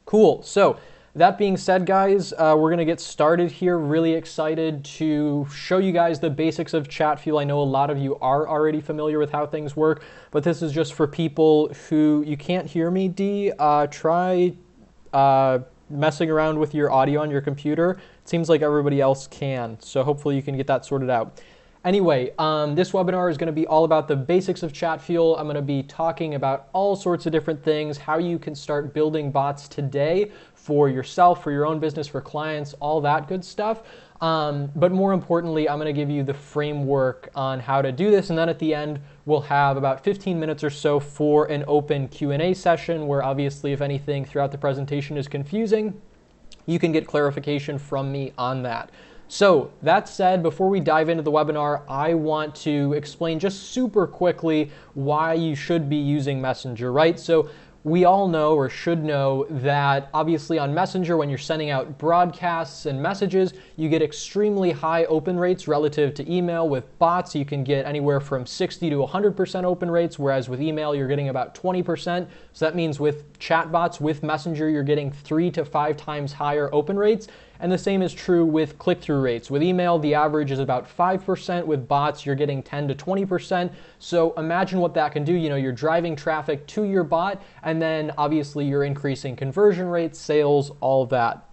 Cool. So that being said, guys, we're going to get started here. Really excited to show you guys the basics of Chatfuel. I know a lot of you are already familiar with how things work, but this is just for people who, you can't hear me, D. Try messing around with your audio on your computer. It seems like everybody else can, so hopefully you can get that sorted out. Anyway, this webinar is going to be all about the basics of Chatfuel. I'm going to be talking about all sorts of different things, how you can start building bots today for yourself, for your own business, for clients, all that good stuff. But more importantly, I'm going to give you the framework on how to do this. And then at the end, we'll have about 15 minutes or so for an open Q&A session where obviously if anything throughout the presentation is confusing, you can get clarification from me on that. So that said, before we dive into the webinar, I want to explain just super quickly why you should be using Messenger, right? So we all know or should know that obviously on Messenger, when you're sending out broadcasts and messages, you get extremely high open rates relative to email. With bots, you can get anywhere from 60 to 100% open rates, whereas with email, you're getting about 20%. So that means with chatbots, with Messenger, you're getting 3 to 5 times higher open rates. And the same is true with click-through rates. With email, the average is about 5%. With bots, you're getting 10 to 20%. So imagine what that can do. You know, you're driving traffic to your bot, and then obviously you're increasing conversion rates, sales, all of that.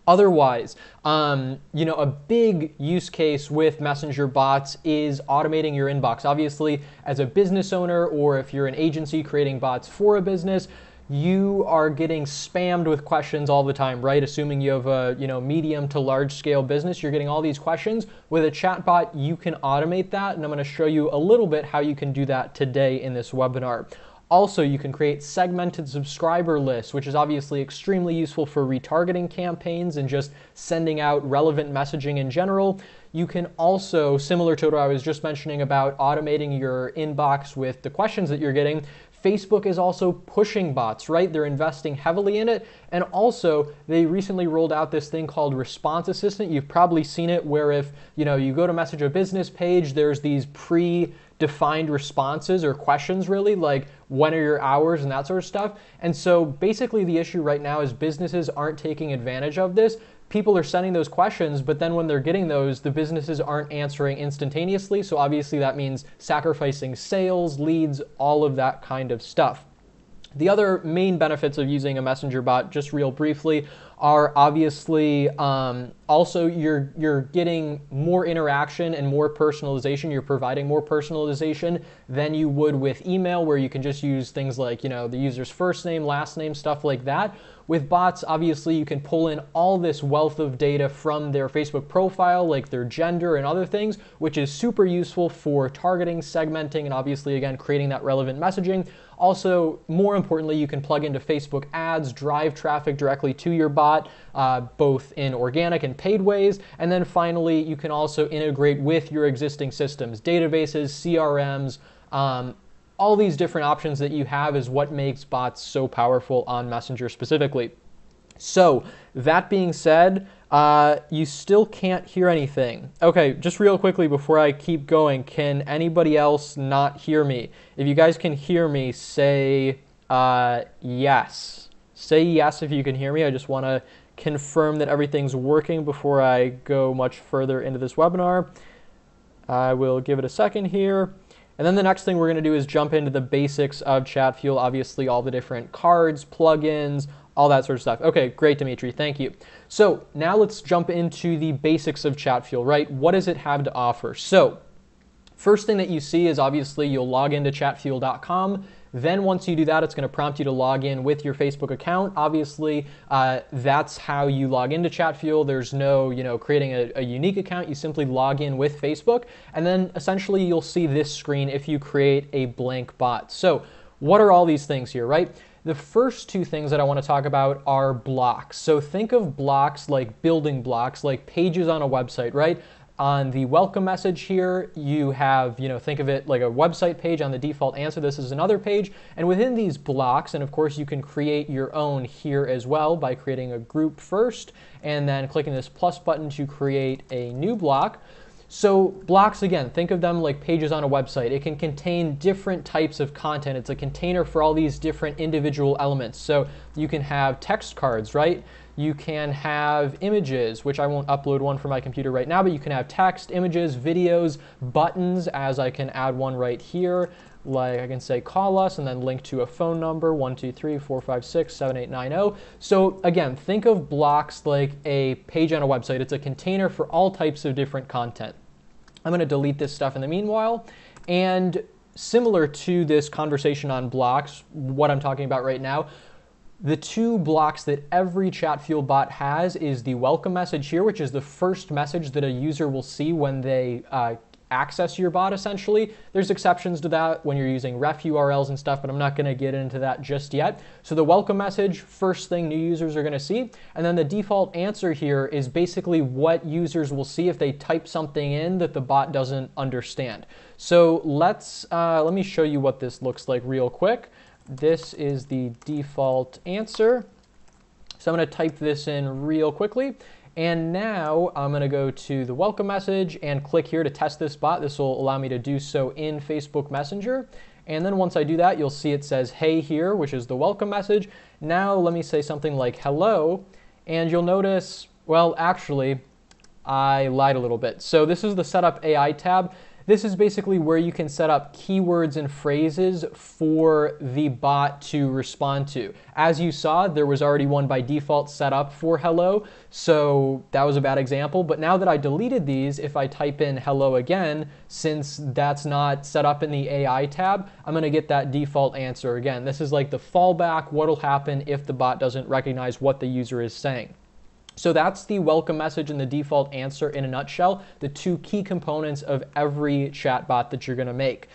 Otherwise, you know, a big use case with Messenger bots is automating your inbox. Obviously, as a business owner, or if you're an agency creating bots for a business, you are getting spammed with questions all the time, right? Assuming you have a medium to large scale business, you're getting all these questions. With a chatbot, you can automate that, and I'm going to show you a little bit how you can do that today in this webinar. Also, you can create segmented subscriber lists, which is obviously extremely useful for retargeting campaigns and just sending out relevant messaging in general. You can also, similar to what I was just mentioning about automating your inbox with the questions that you're getting, Facebook is also pushing bots, right? They're investing heavily in it. And also, they recently rolled out this thing called Response Assistant. You've probably seen it where if you go to message a business page, there's these pre-defined responses or questions really, like when are your hours and that sort of stuff. And so basically the issue right now is businesses aren't taking advantage of this. People are sending those questions, but then when they're getting those, the businesses aren't answering instantaneously. So obviously that means sacrificing sales, leads, all of that kind of stuff. The other main benefits of using a messenger bot, just real briefly, are obviously also you're getting more interaction and more personalization. You're providing more personalization than you would with email, where you can just use things like the user's first name, last name, stuff like that. With bots, obviously, you can pull in all this wealth of data from their Facebook profile, like their gender and other things, which is super useful for targeting, segmenting, and obviously, again, creating that relevant messaging. Also, more importantly, you can plug into Facebook ads, drive traffic directly to your bot, both in organic and paid ways. And then finally, you can also integrate with your existing systems, databases, CRMs, all these different options that you have is what makes bots so powerful on Messenger specifically. So that being said, you still can't hear anything. Okay, just real quickly before I keep going, can anybody else not hear me? If you guys can hear me, say yes. Say yes if you can hear me. I just want to confirm that everything's working before I go much further into this webinar. I will give it a second here. And then the next thing we're going to do is jump into the basics of Chatfuel, obviously all the different cards, plugins, all that sort of stuff. Okay, great, Dimitri, thank you. So now let's jump into the basics of Chatfuel, right? What does it have to offer? So first thing that you see is obviously you'll log into chatfuel.com. Then once you do that, it's going to prompt you to log in with your Facebook account. Obviously, that's how you log into Chatfuel. There's no, creating a unique account. You simply log in with Facebook, and then essentially you'll see this screen if you create a blank bot. So what are all these things here, right? The first two things that I want to talk about are blocks. So think of blocks like building blocks, like pages on a website, right? On the welcome message here, you have, think of it like a website page. On the default answer, this is another page. And within these blocks, and of course you can create your own here as well by creating a group first, and then clicking this plus button to create a new block. So blocks, again, think of them like pages on a website. It can contain different types of content. It's a container for all these different individual elements. So you can have text cards, right? You can have images, which I won't upload one from my computer right now, but you can have text, images, videos, buttons, as I can add one right here. Like I can say call us and then link to a phone number, 123-456-7890. So again, think of blocks like a page on a website. It's a container for all types of different content. I'm going to delete this stuff in the meanwhile. And similar to this conversation on blocks, what I'm talking about right now, the two blocks that every Chatfuel bot has is the welcome message here, which is the first message that a user will see when they access your bot, essentially. There's exceptions to that when you're using ref URLs and stuff, but I'm not going to get into that just yet. So the welcome message, first thing new users are going to see. And then the default answer here is basically what users will see if they type something in that the bot doesn't understand. So let me show you what this looks like real quick. This is the default answer. So I'm going to type this in real quickly. And now I'm going to go to the welcome message and click here to test this bot. This will allow me to do so in Facebook Messenger. And then once I do that, you'll see it says, hey here, which is the welcome message. Now let me say something like hello. And you'll notice, well, actually, I lied a little bit. So this is the Setup AI tab. This is basically where you can set up keywords and phrases for the bot to respond to. As you saw, there was already one by default set up for hello, so that was a bad example. But now that I deleted these, if I type in hello again, since that's not set up in the AI tab, I'm going to get that default answer again. This is like the fallback, what'll happen if the bot doesn't recognize what the user is saying. So that's the welcome message and the default answer in a nutshell, the two key components of every chatbot that you're going to make.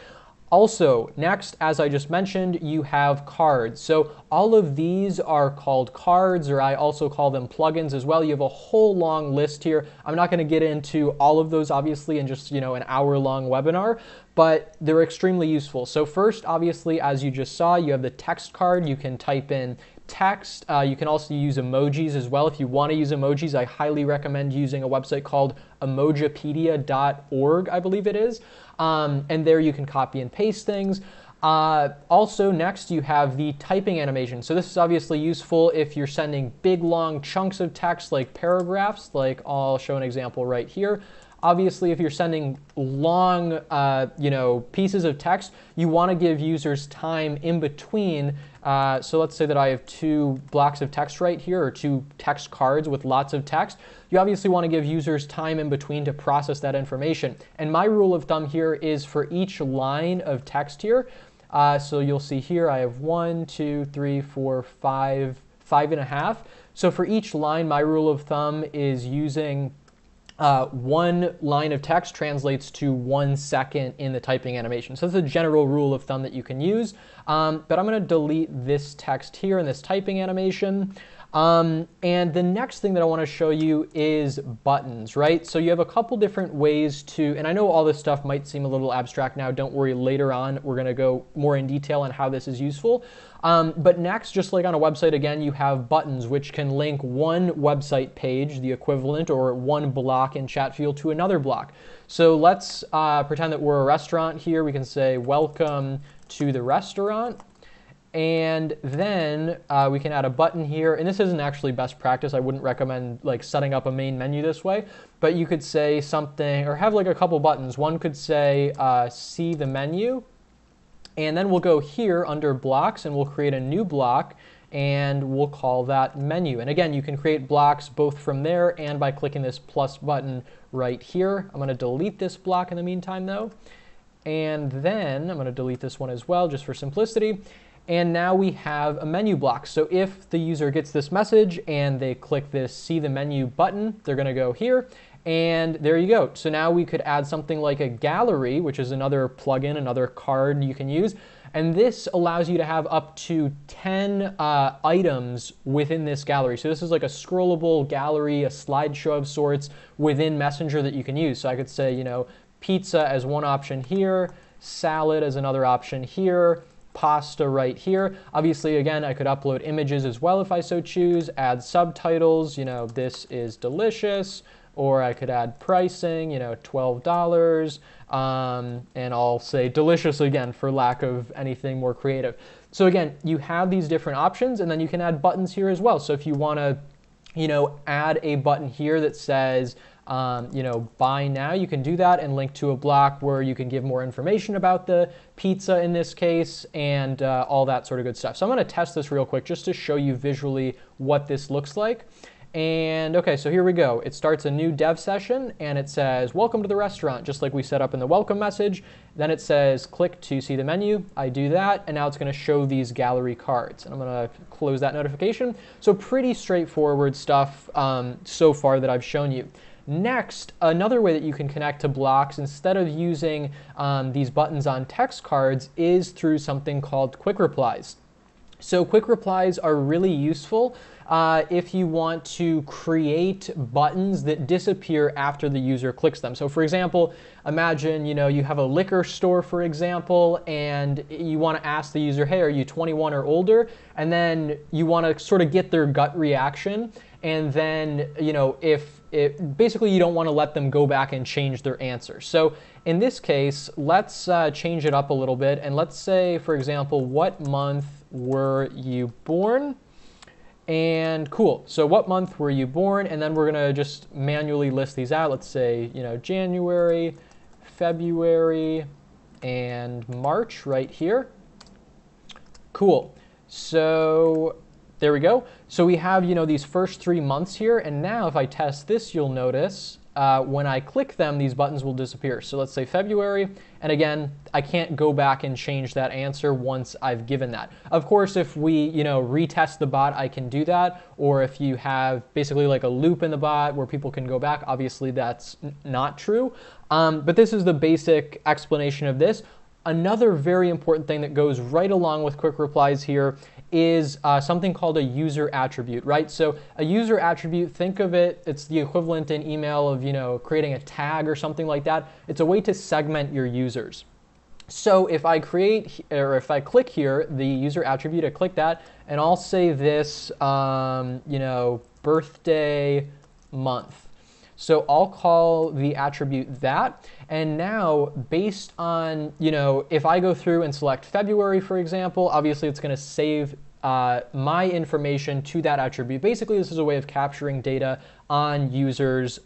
Also, next, as I just mentioned, you have cards. So all of these are called cards, or I also call them plugins as well. You have a whole long list here. I'm not going to get into all of those, obviously, in just an hour-long webinar, but they're extremely useful. So first, obviously, as you just saw, you have the text card. You can type in text. You can also use emojis as well. If you want to use emojis, I highly recommend using a website called emojipedia.org, I believe it is. And there you can copy and paste things. Also, next, you have the typing animation. So this is obviously useful if you're sending big, long chunks of text like paragraphs, like I'll show an example right here. Obviously, if you're sending long, pieces of text, you want to give users time in between. So let's say that I have two blocks of text right here, or two text cards with lots of text. You obviously want to give users time in between to process that information. And my rule of thumb here is for each line of text here. So you'll see here I have 1, 2, 3, 4, 5, 5.5. So for each line, my rule of thumb is using one line of text translates to 1 second in the typing animation. So that's a general rule of thumb that you can use. But I'm going to delete this text here in this typing animation. And the next thing that I want to show you is buttons, right? So you have a couple different ways to, and I know all this stuff might seem a little abstract now. Don't worry, later on we're going to go more in detail on how this is useful. But next, just like on a website, again, you have buttons which can link one website page, the equivalent, or one block in Chatfuel to another block. So let's pretend that we're a restaurant here. We can say, welcome to the restaurant. And then we can add a button here. And this isn't actually best practice. I wouldn't recommend like setting up a main menu this way. But you could say something, or have like a couple buttons. One could say, see the menu. And then we'll go here under blocks and we'll create a new block and we'll call that menu. And again, you can create blocks both from there and by clicking this plus button right here. I'm going to delete this block in the meantime though. And then I'm going to delete this one as well just for simplicity. And now we have a menu block. So if the user gets this message and they click this see the menu button, they're going to go here. And there you go. So now we could add something like a gallery, which is another plugin, another card you can use. And this allows you to have up to 10 items within this gallery. So this is like a scrollable gallery, a slideshow of sorts within Messenger that you can use. So I could say, pizza as one option here, salad as another option here, pasta right here. Obviously, again, I could upload images as well if I so choose, add subtitles, this is delicious. or I could add pricing, $12, and I'll say delicious again for lack of anything more creative. So again, you have these different options, and then you can add buttons here as well. So if you want to, add a button here that says, buy now, you can do that and link to a block where you can give more information about the pizza in this case and all that sort of good stuff. So I'm going to test this real quick just to show you visually what this looks like. And okay, so here we go. It starts a new dev session and it says, welcome to the restaurant, just like we set up in the welcome message. Then it says, click to see the menu. I do that, and now it's going to show these gallery cards. And I'm going to close that notification. So pretty straightforward stuff so far that I've shown you. Next, another way that you can connect to blocks instead of using these buttons on text cards is through something called quick replies. So quick replies are really useful if you want to create buttons that disappear after the user clicks them. So for example, imagine you have a liquor store, for example, and you want to ask the user, hey, are you 21 or older? And then you want to sort of get their gut reaction. And then, basically you don't want to let them go back and change their answer. So in this case, let's change it up a little bit. And let's say, for example, what month were you born? And cool, so what month were you born? And then we're going to just manually list these out. Let's say, January, February, and March right here. Cool. So there we go. So we have, these first 3 months here. And now if I test this, you'll notice when I click them, these buttons will disappear. So let's say February. And again, I can't go back and change that answer once I've given that. Of course, if we, retest the bot, I can do that. Or if you have basically like a loop in the bot where people can go back, obviously that's not true. But this is the basic explanation of this. Another very important thing that goes right along with quick replies here is something called a user attribute, right? So a user attribute, think of it, it's the equivalent in email of, creating a tag or something like that. It's a way to segment your users. So if I click here, the user attribute, I click that, and I'll say this, birthday month. So I'll call the attribute that. And now based on, if I go through and select February, for example, obviously it's going to save my information to that attribute. Basically, this is a way of capturing data on users.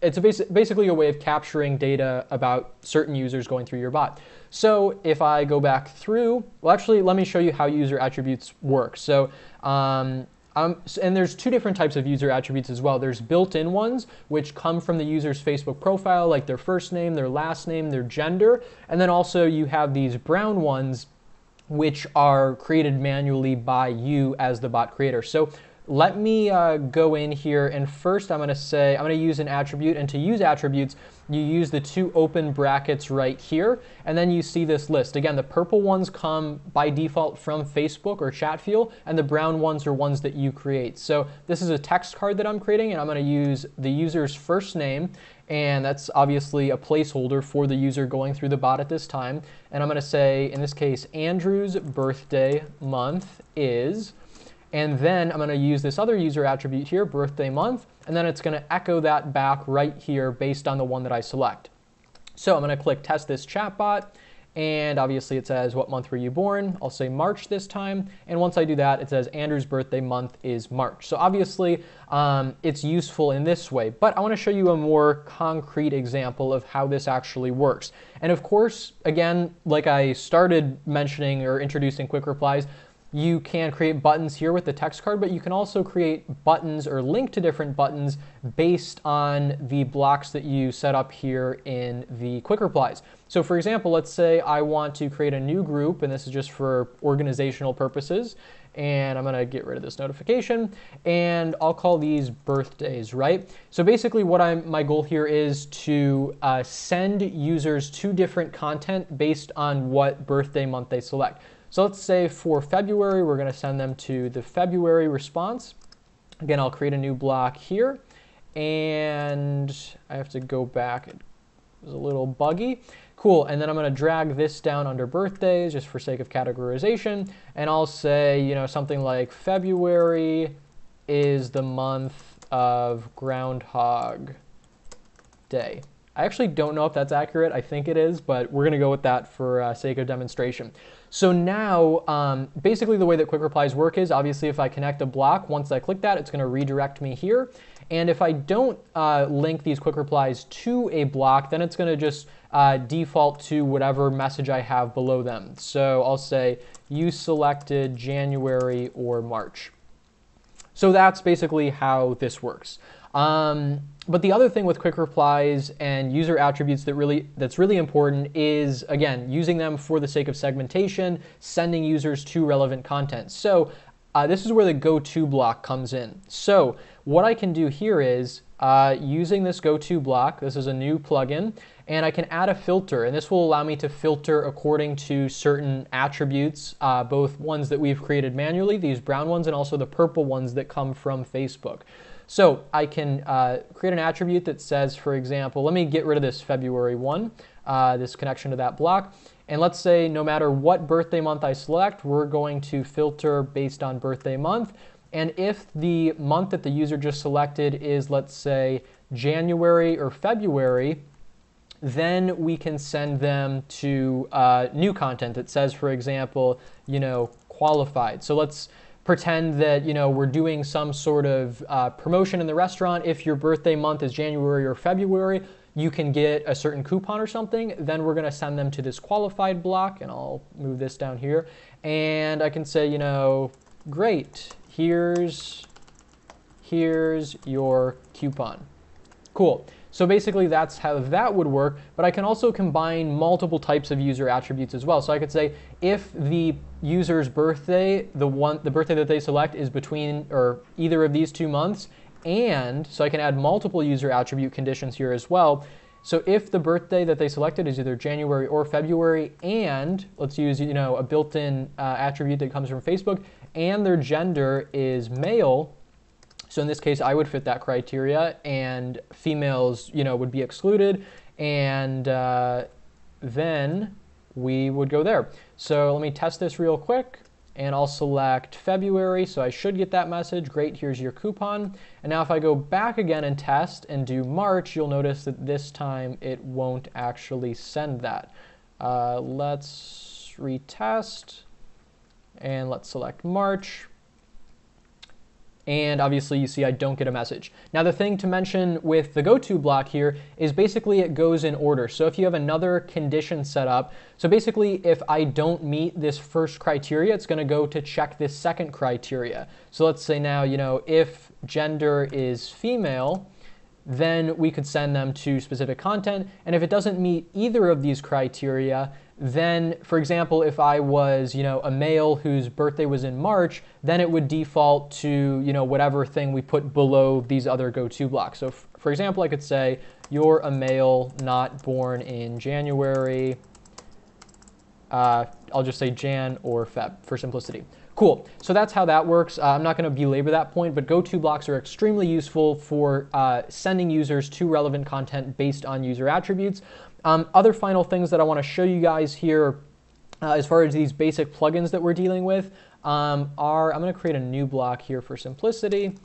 It's basically a way of capturing data about certain users going through your bot. So if I go back through, well, actually, let me show you how user attributes work. So, and there's two different types of user attributes as well. There's built-in ones, which come from the user's Facebook profile, like their first name, their last name, their gender. And then also you have these brown ones, which are created manually by you as the bot creator. So let me go in here, and first I'm going to use an attribute, and to use attributes, you use the two open brackets right here, and then you see this list. Again, the purple ones come by default from Facebook or Chatfuel, and the brown ones are ones that you create. So this is a text card that I'm creating, and I'm going to use the user's first name, and that's obviously a placeholder for the user going through the bot at this time. And I'm going to say, in this case, Andrew's birthday month is, and then I'm going to use this other user attribute here, birthday month, and then it's going to echo that back right here based on the one that I select. So I'm going to click test this chatbot, and obviously it says, what month were you born? I'll say March this time, and once I do that, it says Andrew's birthday month is March. So obviously it's useful in this way, but I want to show you a more concrete example of how this actually works. And of course, again, like I started mentioning or introducing quick replies, you can create buttons here with the text card, but you can also create buttons or link to different buttons based on the blocks that you set up here in the quick replies. So for example, let's say I want to create a new group, and this is just for organizational purposes, and I'm going to get rid of this notification, and I'll call these birthdays, right? So basically what my goal here is to send users to different content based on what birthday month they select. So let's say for February, we're going to send them to the February response. Again, I'll create a new block here, and I have to go back. It was a little buggy. Cool, and then I'm going to drag this down under birthdays just for sake of categorization, and I'll say, something like February is the month of Groundhog Day. I actually don't know if that's accurate. I think it is, but we're going to go with that for sake of demonstration. So now, basically the way that quick replies work is, obviously if I connect a block, once I click that, it's going to redirect me here. And if I don't link these quick replies to a block, then it's going to just default to whatever message I have below them. So I'll say, you selected January or March. So that's basically how this works. But the other thing with quick replies and user attributes that's really important is, again, using them for the sake of segmentation, sending users to relevant content. So this is where the go-to block comes in. So what I can do here is, using this go-to block, this is a new plugin, and I can add a filter, and this will allow me to filter according to certain attributes, both ones that we've created manually, these brown ones, and also the purple ones that come from Facebook. So I can create an attribute that says, for example, let me get rid of this February 1, this connection to that block. And let's say no matter what birthday month I select, we're going to filter based on birthday month. And if the month that the user just selected is, let's say, January or February, then we can send them to new content that says, for example, qualified. So let's pretend that we're doing some sort of promotion in the restaurant. If your birthday month is January or February, you can get a certain coupon or something. Then we're going to send them to this qualified block, and I'll move this down here. And I can say, great, here's your coupon. Cool. So basically that's how that would work, but I can also combine multiple types of user attributes as well. So I could say if the user's birthday, the birthday that they select is between or either of these 2 months, and so I can add multiple user attribute conditions here as well. So if the birthday that they selected is either January or February, and let's use a built-in attribute that comes from Facebook, and their gender is male. So in this case, I would fit that criteria, and females, would be excluded, and then we would go there. So let me test this real quick, and I'll select February, so I should get that message. Great, here's your coupon. And now if I go back again and test and do March, you'll notice that this time it won't actually send that. Let's retest, and let's select March. And obviously you see I don't get a message. Now the thing to mention with the go-to block here is basically it goes in order. So if you have another condition set up, so basically if I don't meet this first criteria, it's going to go to check this second criteria. So let's say now, if gender is female, then we could send them to specific content. And if it doesn't meet either of these criteria, then, for example, if I was, a male whose birthday was in March, then it would default to, whatever thing we put below these other go-to blocks. So, for example, I could say, you're a male not born in January. I'll just say Jan or Feb for simplicity. Cool. So that's how that works. I'm not going to belabor that point, but go-to blocks are extremely useful for sending users to relevant content based on user attributes. Other final things that I want to show you guys here as far as these basic plugins that we're dealing with are, I'm going to create a new block here for simplicity.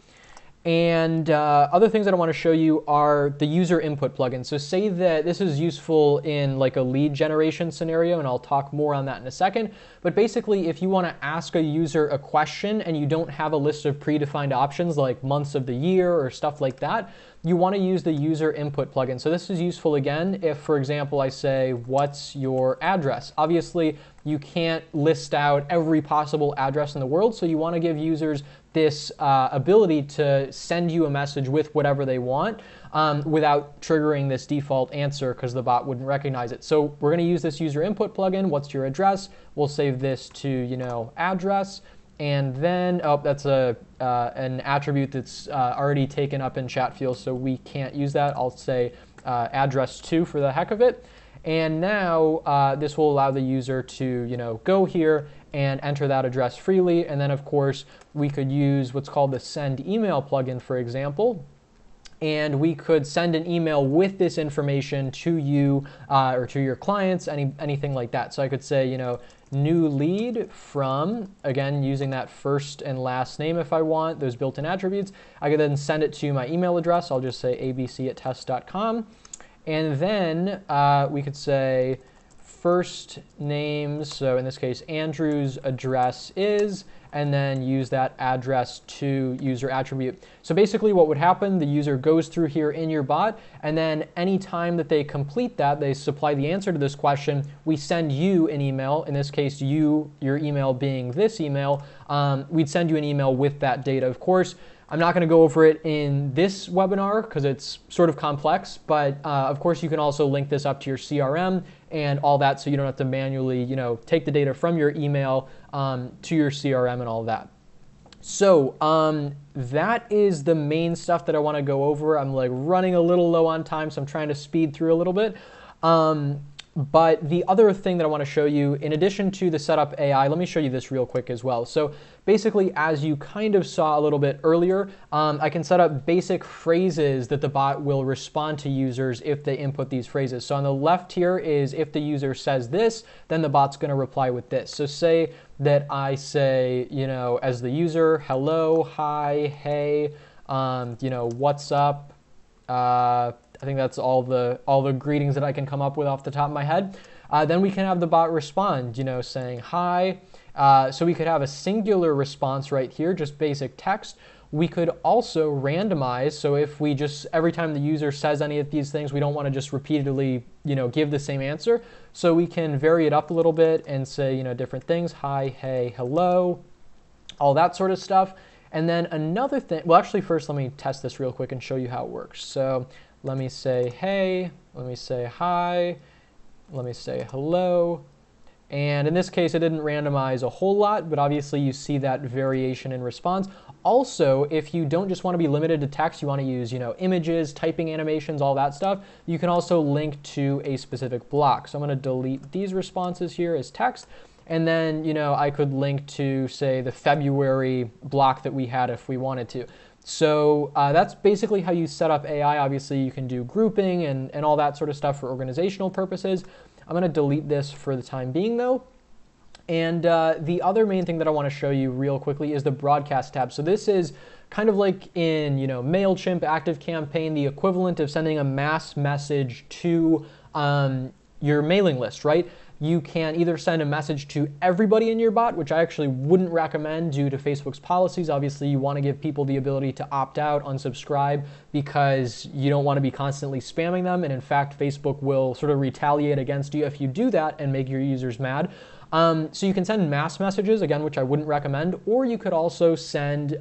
And other things that I want to show you are the user input plugins. So say that this is useful in like a lead generation scenario, and I'll talk more on that in a second. But basically, if you want to ask a user a question and you don't have a list of predefined options like months of the year or stuff like that, you want to use the user input plugin. So this is useful again if, for example, I say, what's your address? Obviously, you can't list out every possible address in the world, so you want to give users this ability to send you a message with whatever they want without triggering this default answer because the bot wouldn't recognize it. So we're going to use this user input plugin. What's your address? We'll save this to, address. And then, oh, that's an attribute that's already taken up in Chatfuel, so we can't use that. I'll say address 2 for the heck of it. And now this will allow the user to, go here and enter that address freely. And then, of course, we could use what's called the send email plugin, for example. And we could send an email with this information to you or to your clients, anything like that. So I could say, new lead from, again, using that first and last name if I want, those built-in attributes. I could then send it to my email address. I'll just say abc@test.com. And then we could say first names, so in this case, Andrew's address is, and then use that address to user attribute. So basically what would happen, the user goes through here in your bot, and then any time that they complete that, they supply the answer to this question, we send you an email, in this case your email being this email, we'd send you an email with that data. Of course, I'm not going to go over it in this webinar because it's sort of complex, but of course you can also link this up to your CRM and all that, so you don't have to manually, take the data from your email to your CRM and all that. So that is the main stuff that I want to go over. I'm like running a little low on time, so I'm trying to speed through a little bit. But the other thing that I want to show you, in addition to the setup AI, let me show you this real quick as well. So basically, as you kind of saw a little bit earlier, I can set up basic phrases that the bot will respond to users if they input these phrases. So on the left here is if the user says this, then the bot's going to reply with this. So say that I say, as the user, hello, hi, hey, what's up, I think that's all the greetings that I can come up with off the top of my head. Then we can have the bot respond, saying hi. So we could have a singular response right here, just basic text. We could also randomize. So if we just, every time the user says any of these things, we don't want to just repeatedly, give the same answer. So we can vary it up a little bit and say, different things, hi, hey, hello, all that sort of stuff. And then another thing, well, actually first let me test this real quick and show you how it works. So let me say hey, let me say hi, let me say hello. And in this case, it didn't randomize a whole lot, but obviously you see that variation in response. Also, if you don't just want to be limited to text, you want to use, images, typing animations, all that stuff, you can also link to a specific block. So I'm going to delete these responses here as text. And then, I could link to, say, the February block that we had if we wanted to. So that's basically how you set up AI. Obviously, you can do grouping and all that sort of stuff for organizational purposes. I'm going to delete this for the time being, though. And the other main thing that I want to show you real quickly is the broadcast tab. So this is kind of like in, MailChimp, ActiveCampaign, the equivalent of sending a mass message to your mailing list, right? You can either send a message to everybody in your bot, which I actually wouldn't recommend due to Facebook's policies. Obviously, you want to give people the ability to opt out, unsubscribe, because you don't want to be constantly spamming them. And in fact, Facebook will sort of retaliate against you if you do that and make your users mad. So you can send mass messages, again, which I wouldn't recommend, or you could also send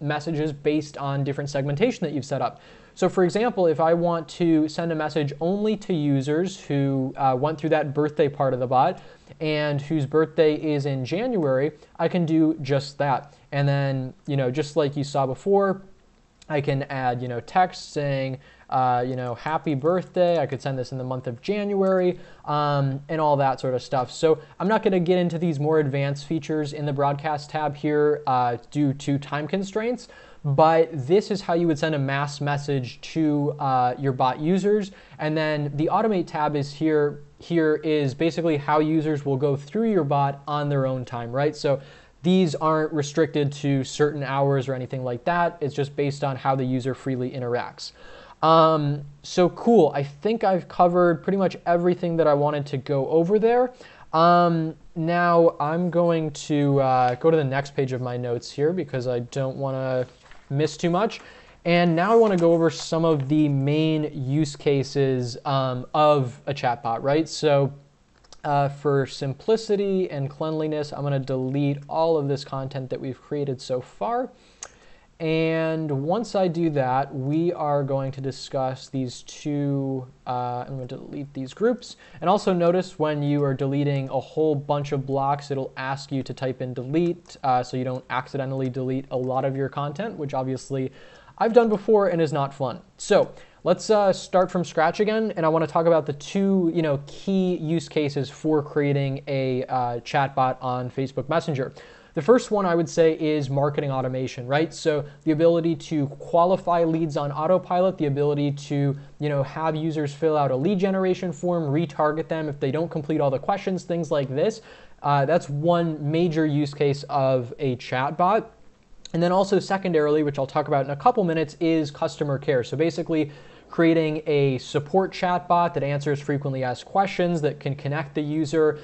messages based on different segmentation that you've set up. So for example, if I want to send a message only to users who went through that birthday part of the bot and whose birthday is in January, I can do just that. And then, just like you saw before, I can add, text saying, happy birthday. I could send this in the month of January and all that sort of stuff. So I'm not going to get into these more advanced features in the broadcast tab here due to time constraints. But this is how you would send a mass message to your bot users. And then the automate tab is here is basically how users will go through your bot on their own time, right? So these aren't restricted to certain hours or anything like that. It's just based on how the user freely interacts. So cool. I think I've covered pretty much everything that I wanted to go over there. Now I'm going to go to the next page of my notes here because I don't want to miss too much. And now I want to go over some of the main use cases of a chatbot, right? So for simplicity and cleanliness, I'm going to delete all of this content that we've created so far. And once I do that, we are going to discuss these two, I'm going to delete these groups. And also notice when you are deleting a whole bunch of blocks, it'll ask you to type in delete so you don't accidentally delete a lot of your content, which obviously I've done before and is not fun. So let's start from scratch again. And I want to talk about the two key use cases for creating a chatbot on Facebook Messenger. The first one I would say is marketing automation, right? So the ability to qualify leads on autopilot, the ability to, have users fill out a lead generation form, retarget them if they don't complete all the questions, things like this. That's one major use case of a chatbot. And then also secondarily, which I'll talk about in a couple minutes, is customer care. So basically creating a support chatbot that answers frequently asked questions, that can connect the user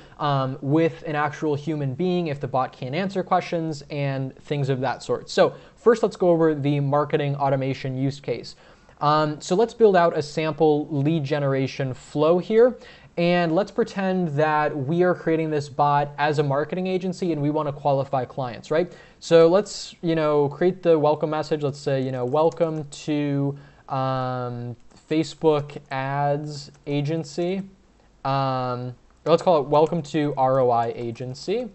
with an actual human being if the bot can't answer questions, and things of that sort. So first, let's go over the marketing automation use case. So let's build out a sample lead generation flow here. And let's pretend that we are creating this bot as a marketing agency and we want to qualify clients, right? So let's, create the welcome message. Let's say, welcome to Facebook ads agency. Let's call it welcome to ROI agency,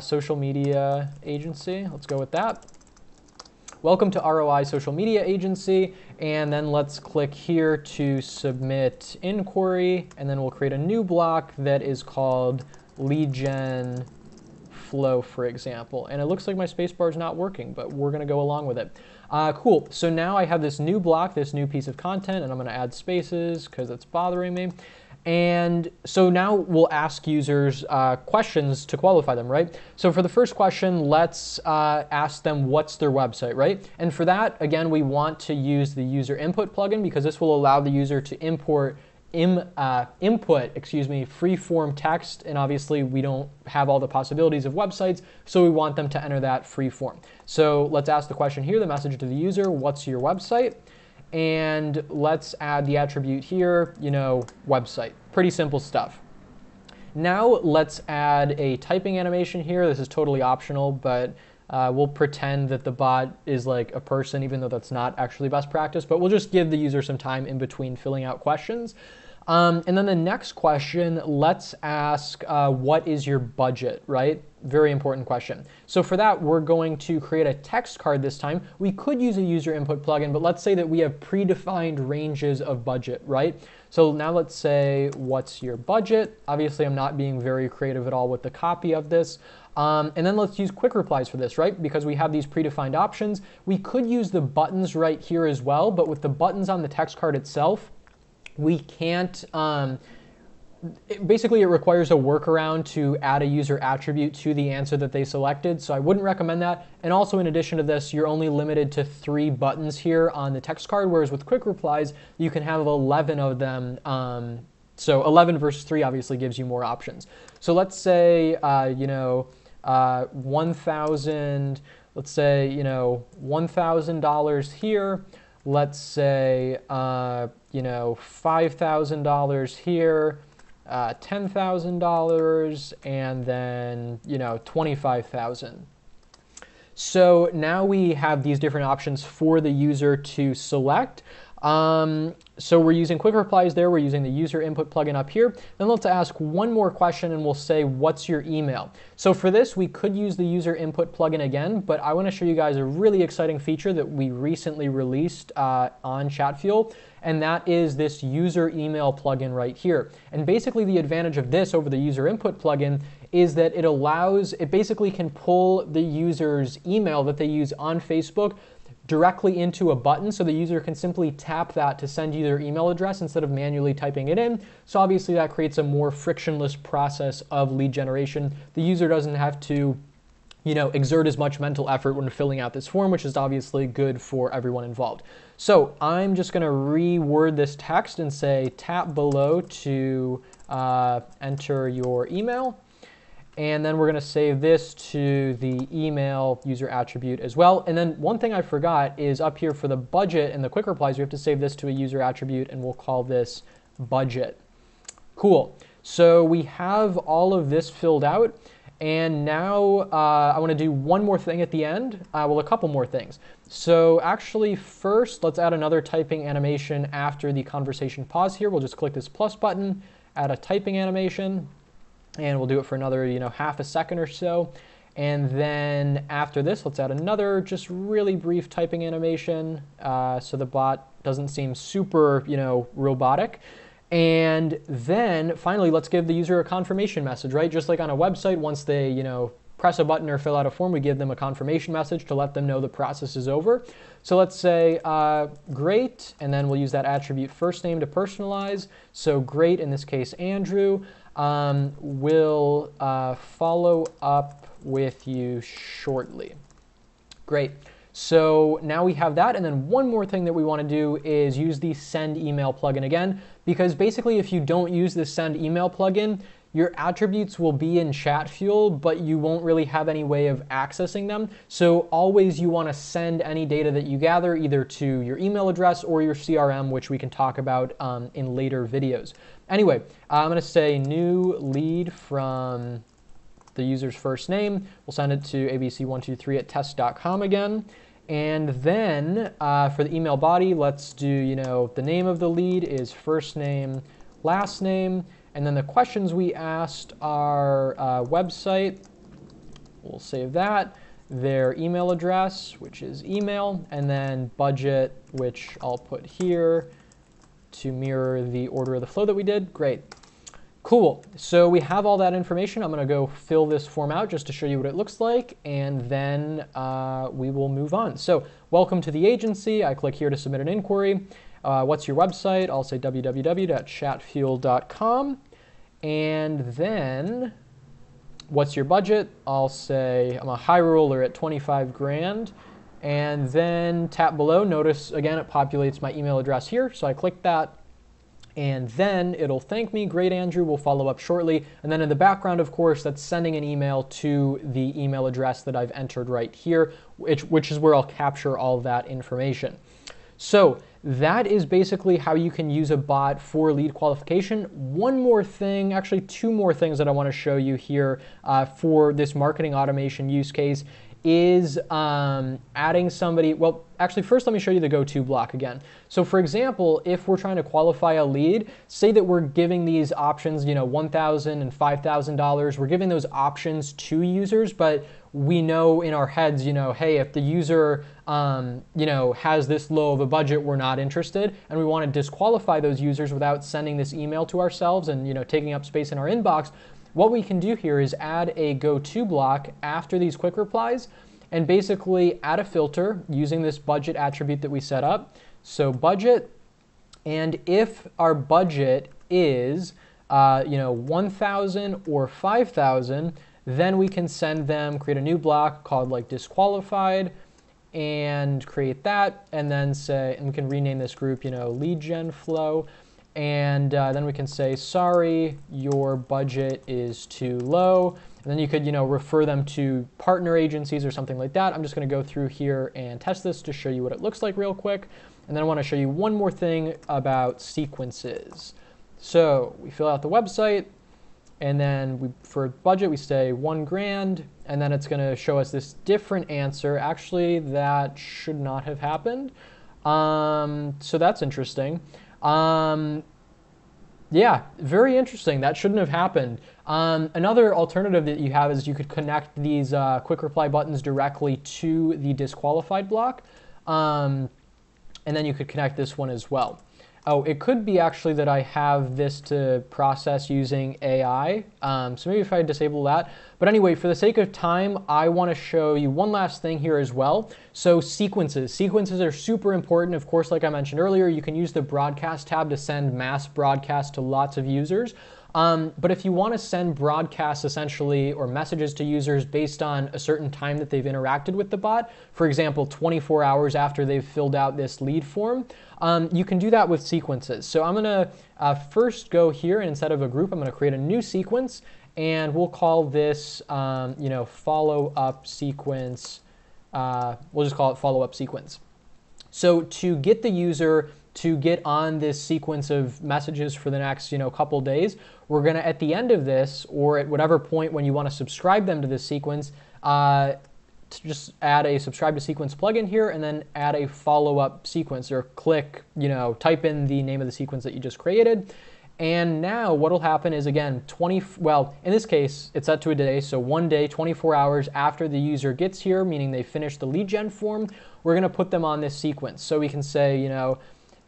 social media agency. Let's go with that. Welcome to ROI social media agency, and then let's click here to submit inquiry, and then we'll create a new block that is called lead gen flow, for example. And it looks like my spacebar is not working, but we're gonna go along with it. Cool, so now I have this new block, this new piece of content, and I'm gonna add spaces because it's bothering me. And so now we'll ask users questions to qualify them, right? So for the first question, let's ask them what's their website, right? And for that, again, we want to use the user input plugin because this will allow the user to input free-form text, and obviously we don't have all the possibilities of websites, so we want them to enter that free form. So let's ask the question here, the message to the user, what's your website? And let's add the attribute here, website. Pretty simple stuff. Now let's add a typing animation here. This is totally optional, but we'll pretend that the bot is like a person, even though that's not actually best practice, but we'll just give the user some time in between filling out questions. And then the next question, let's ask, what is your budget, right? Very important question. So for that, we're going to create a text card this time. We could use a user input plugin, but let's say that we have predefined ranges of budget, right? So now let's say, what's your budget? Obviously, I'm not being very creative at all with the copy of this. And then let's use quick replies for this, right? Because we have these predefined options. We could use the buttons right here as well, but with the buttons on the text card itself, we can't, basically it requires a workaround to add a user attribute to the answer that they selected, so I wouldn't recommend that. And also in addition to this, you're only limited to 3 buttons here on the text card, whereas with quick replies, you can have 11 of them. So 11 versus 3 obviously gives you more options. So let's say, 1,000, let's say, $1,000 here. Let's say, $5,000 here, $10,000, and then, $25,000. So now we have these different options for the user to select. So we're using quick replies there. We're using the user input plugin up here. Then let's ask one more question and we'll say, what's your email? So for this, we could use the user input plugin again, but I want to show you guys a really exciting feature that we recently released on Chatfuel, and that is this user email plugin right here. And basically the advantage of this over the user input plugin is that it basically can pull the user's email that they use on Facebook directly into a button, so the user can simply tap that to send you their email address instead of manually typing it in. So obviously that creates a more frictionless process of lead generation. The user doesn't have to, exert as much mental effort when filling out this form, which is obviously good for everyone involved. So I'm just going to reword this text and say tap below to enter your email. And then we're going to save this to the email user attribute as well. And then one thing I forgot is up here for the budget and the quick replies, we have to save this to a user attribute, and we'll call this budget. Cool. So we have all of this filled out. And now I want to do one more thing at the end. Well, a couple more things. So actually first, let's add another typing animation after the conversation pause here. We'll just click this plus button, add a typing animation. And we'll do it for another, half a second or so. And then after this, let's add another just really brief typing animation so the bot doesn't seem super, robotic. And then finally, let's give the user a confirmation message, right? Just like on a website, once they, press a button or fill out a form, we give them a confirmation message to let them know the process is over. So let's say great, and then we'll use that attribute first name to personalize. So great, in this case, Andrew. Will follow up with you shortly. Great. So now we have that, and then one more thing that we want to do is use the send email plugin again, because basically if you don't use the send email plugin, your attributes will be in Chatfuel, but you won't really have any way of accessing them. So always you want to send any data that you gather either to your email address or your CRM, which we can talk about in later videos. Anyway, I'm going to say new lead from the user's first name. We'll send it to abc123@test.com again. And then for the email body, let's do, the name of the lead is first name, last name. And then the questions we asked are website, we'll save that, their email address, which is email, and then budget, which I'll put here to mirror the order of the flow that we did. Great. Cool. So we have all that information. I'm going to go fill this form out just to show you what it looks like, and then we will move on. So welcome to the agency. I click here to submit an inquiry. What's your website? I'll say www.chatfuel.com. And then what's your budget? I'll say I'm a high roller at 25 grand. And then tap below. Notice again it populates my email address here. So I click that. And then it'll thank me. Great, Andrew. We'll follow up shortly. And then in the background, of course, that's sending an email to the email address that I've entered right here, which is where I'll capture all of that information. So that is basically how you can use a bot for lead qualification. One more thing, actually two more things that I want to show you here for this marketing automation use case is adding somebody. Well, actually, first let me show you the go-to block again. So for example, if we're trying to qualify a lead, say that we're giving these options, $1,000 and $5,000, we're giving those options to users, but we know in our heads, hey, if the user, has this low of a budget, we're not interested, and we want to disqualify those users without sending this email to ourselves and, taking up space in our inbox. What we can do here is add a go-to block after these quick replies and basically add a filter using this budget attribute that we set up. So budget, and if our budget is, 1,000 or 5,000, then we can send them, create a new block called like disqualified and create that, and then say, and we can rename this group, lead gen flow. And then we can say, sorry, your budget is too low. And then you could, refer them to partner agencies or something like that. I'm just going to go through here and test this to show you what it looks like real quick. And then I want to show you one more thing about sequences. So we fill out the website, and then for budget, we say 1 grand, and then it's going to show us this different answer. Actually, that should not have happened. So that's interesting. Yeah, very interesting. That shouldn't have happened. Another alternative that you have is you could connect these quick reply buttons directly to the disqualified block. And then you could connect this one as well. Oh, it could be actually that I have this to process using AI. So maybe if I disable that. But anyway, for the sake of time, I want to show you one last thing here as well. So sequences. Sequences are super important. Of course, like I mentioned earlier, you can use the broadcast tab to send mass broadcasts to lots of users. But if you want to send broadcasts essentially or messages to users based on a certain time that they've interacted with the bot, for example, 24 hours after they've filled out this lead form, you can do that with sequences. So I'm going to first go here, and instead of a group, I'm going to create a new sequence, and we'll call this follow-up sequence. We'll just call it follow-up sequence. So to get the user to get on this sequence of messages for the next couple days, we're going to, at the end of this, or at whatever point when you want to subscribe them to this sequence, to just add a subscribe to sequence plugin here, and then add a follow-up sequence, or click, type in the name of the sequence that you just created. And now what will happen is, again, well, in this case, it's set to a day, so 1 day, 24 hours after the user gets here, meaning they finished the lead gen form, we're going to put them on this sequence. So we can say,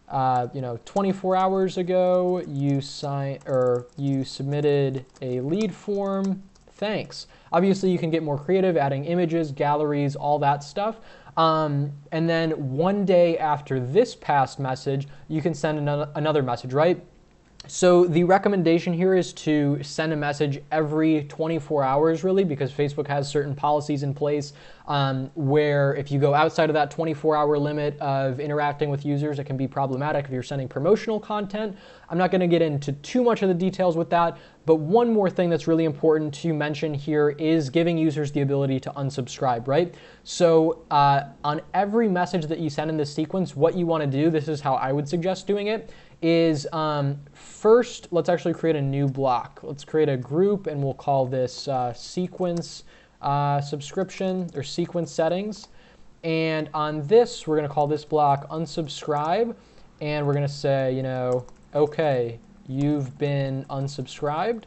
24 hours ago, you submitted a lead form. Thanks. Obviously, you can get more creative, adding images, galleries, all that stuff. And then 1 day after this past message, you can send another message, right? So the recommendation here is to send a message every 24 hours, really, because Facebook has certain policies in place where if you go outside of that 24-hour limit of interacting with users, it can be problematic if you're sending promotional content. I'm not going to get into too much of the details with that, but one more thing that's really important to mention here is giving users the ability to unsubscribe, right? So on every message that you send in this sequence, what you want to do, this is how I would suggest doing it, is first, let's actually create a new block. Let's create a group, and we'll call this sequence subscription or sequence settings. And on this, we're going to call this block unsubscribe, and we're going to say, okay, you've been unsubscribed.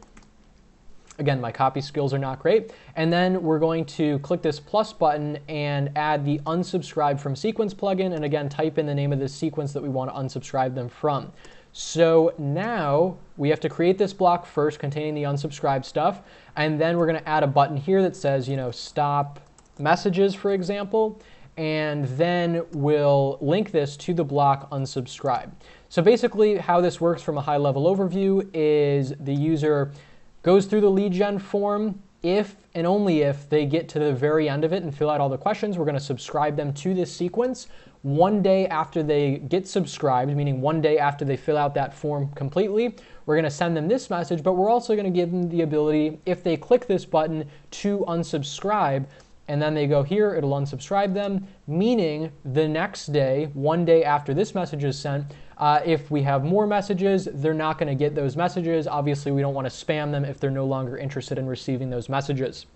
Again, my copy skills are not great. And then we're going to click this plus button and add the unsubscribe from sequence plugin, and again, type in the name of the sequence that we want to unsubscribe them from. So now we have to create this block first containing the unsubscribe stuff, and then we're going to add a button here that says, stop messages, for example, and then we'll link this to the block unsubscribe. So basically how this works from a high-level overview is the user goes through the lead gen form. If and only if they get to the very end of it and fill out all the questions, we're going to subscribe them to this sequence. One day after they get subscribed, meaning one day after they fill out that form completely, we're going to send them this message, but we're also going to give them the ability, if they click this button, to unsubscribe. And then they go here, it'll unsubscribe them, meaning the next day, one day after this message is sent, if we have more messages, they're not going to get those messages. Obviously, we don't want to spam them if they're no longer interested in receiving those messages.